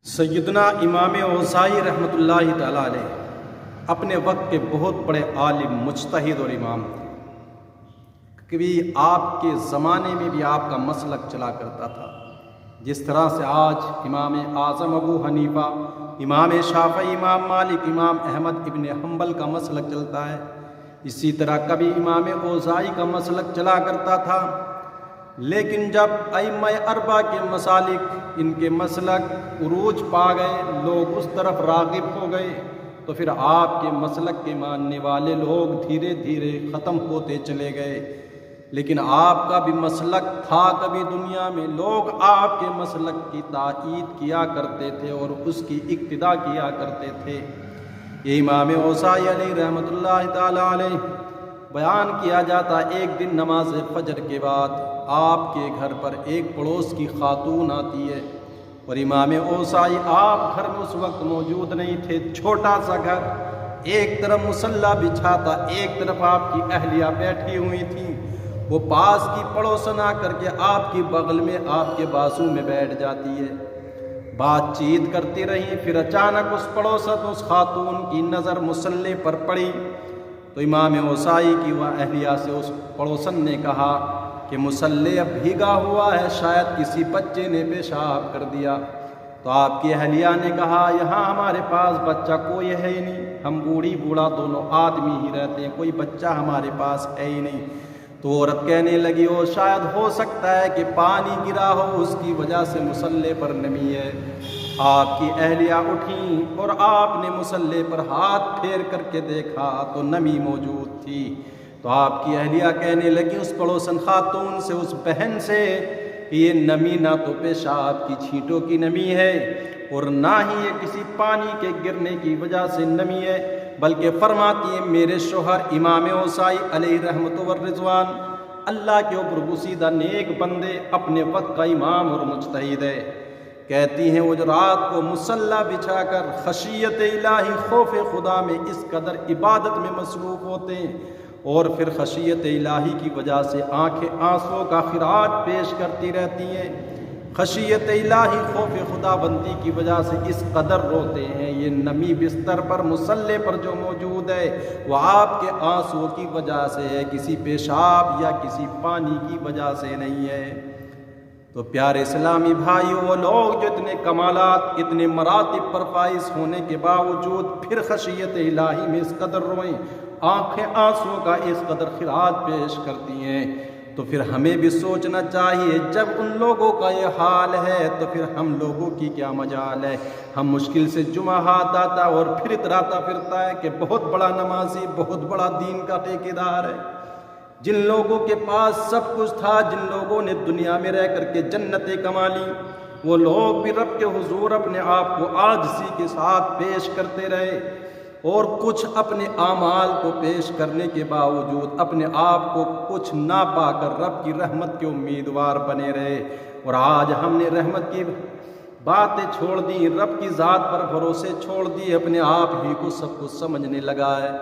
سیدنا امام اوزائی رحمۃ اللہ تعالیٰ علیہ اپنے وقت کے بہت بڑے عالم، مجتہد اور امام تھے۔ کبھی آپ کے زمانے میں بھی آپ کا مسلک چلا کرتا تھا، جس طرح سے آج امام اعظم ابو حنیفہ، امام شافعی، امام مالک، امام احمد ابن حنبل کا مسلک چلتا ہے، اسی طرح کبھی امام اوزائی کا مسلک چلا کرتا تھا۔ لیکن جب ائمہ اربعہ کے مسالک، ان کے مسلک عروج پا گئے، لوگ اس طرف راغب ہو گئے، تو پھر آپ کے مسلک کے ماننے والے لوگ دھیرے دھیرے ختم ہوتے چلے گئے۔ لیکن آپ کا بھی مسلک تھا، کبھی دنیا میں لوگ آپ کے مسلک کی تائید کیا کرتے تھے اور اس کی اقتداء کیا کرتے تھے۔ یہ امام اوزائی علیہ رحمۃ اللہ تعالیٰ علیہ بیان کیا جاتا، ایک دن نماز فجر کے بعد آپ کے گھر پر ایک پڑوس کی خاتون آتی ہے، اور امام اوزائی آپ گھر میں اس وقت موجود نہیں تھے۔ چھوٹا سا گھر، ایک طرف مصلی بچھا تھا، ایک طرف آپ کی اہلیہ بیٹھی ہوئی تھیں۔ وہ پاس کی پڑوسن آ کر کے آپ کی بغل میں، آپ کے بازو میں بیٹھ جاتی ہے، بات چیت کرتی رہی۔ پھر اچانک اس پڑوسن، اس خاتون کی نظر مصلی پر پڑی، تو امام اوزائی کی وہ اہلیہ سے اس پڑوسن نے کہا کہ مصلی اب بھیگا ہوا ہے، شاید کسی بچے نے پیشاب کر دیا۔ تو آپ کی اہلیہ نے کہا، یہاں ہمارے پاس بچہ کوئی ہے ہی نہیں، ہم بوڑھی بوڑھا دونوں آدمی ہی رہتے ہیں، کوئی بچہ ہمارے پاس ہے ہی نہیں۔ تو عورت کہنے لگی، وہ شاید ہو سکتا ہے کہ پانی گرا ہو، اس کی وجہ سے مصلی پر نمی ہے۔ آپ کی اہلیہ اٹھیں اور آپ نے مصلی پر ہاتھ پھیر کر کے دیکھا تو نمی موجود تھی۔ تو آپ کی اہلیہ کہنے لگی اس پڑوسن خاتون سے، اس بہن سے، کہ یہ نمی نہ تو پیشاب کی چھینٹوں کی نمی ہے اور نہ ہی یہ کسی پانی کے گرنے کی وجہ سے نمی ہے، بلکہ فرماتی ہیں میرے شوہر امام اوزائی علیہ رحمت و رضوان اللہ کے اوپر گزیدہ نیک بندے، اپنے وقت کا امام اور مجتہد ہے۔ کہتی ہیں وہ جو رات کو مصلی بچھا کر خشیت الہی، خوف خدا میں اس قدر عبادت میں مصروف ہوتے ہیں، اور پھر خشیت الہی کی وجہ سے آنکھیں آنسوں کا خراج پیش کرتی رہتی ہیں، خشیت الہی، خوف خدا بندی کی وجہ سے اس قدر روتے ہیں۔ یہ نمی بستر پر، مصلی پر جو موجود ہے، وہ آپ کے آنسوں کی وجہ سے ہے، کسی پیشاب یا کسی پانی کی وجہ سے نہیں ہے۔ تو پیارے اسلامی بھائیو، وہ لوگ جو اتنے کمالات، اتنے مراتب پر فائز ہونے کے باوجود پھر خشیت الہی میں اس قدر روئیں، آنکھیں آنسوں کا اس قدر خراج پیش کرتی ہیں، تو پھر ہمیں بھی سوچنا چاہیے، جب ان لوگوں کا یہ حال ہے تو پھر ہم لوگوں کی کیا مجال ہے۔ ہم مشکل سے جمعہ ہاتھ آتا اور پھر اتراتا پھرتا ہے کہ بہت بڑا نمازی، بہت بڑا دین کا ٹھیکیدار ہے۔ جن لوگوں کے پاس سب کچھ تھا، جن لوگوں نے دنیا میں رہ کر کے جنتیں کما لی، وہ لوگ بھی رب کے حضور اپنے آپ کو عاجزی کے ساتھ پیش کرتے رہے، اور کچھ اپنے اعمال کو پیش کرنے کے باوجود اپنے آپ کو کچھ نہ پا کر رب کی رحمت کے امیدوار بنے رہے۔ اور آج ہم نے رحمت کی باتیں چھوڑ دی، رب کی ذات پر بھروسے چھوڑ دیے، اپنے آپ ہی کو سب کچھ سمجھنے لگا ہے۔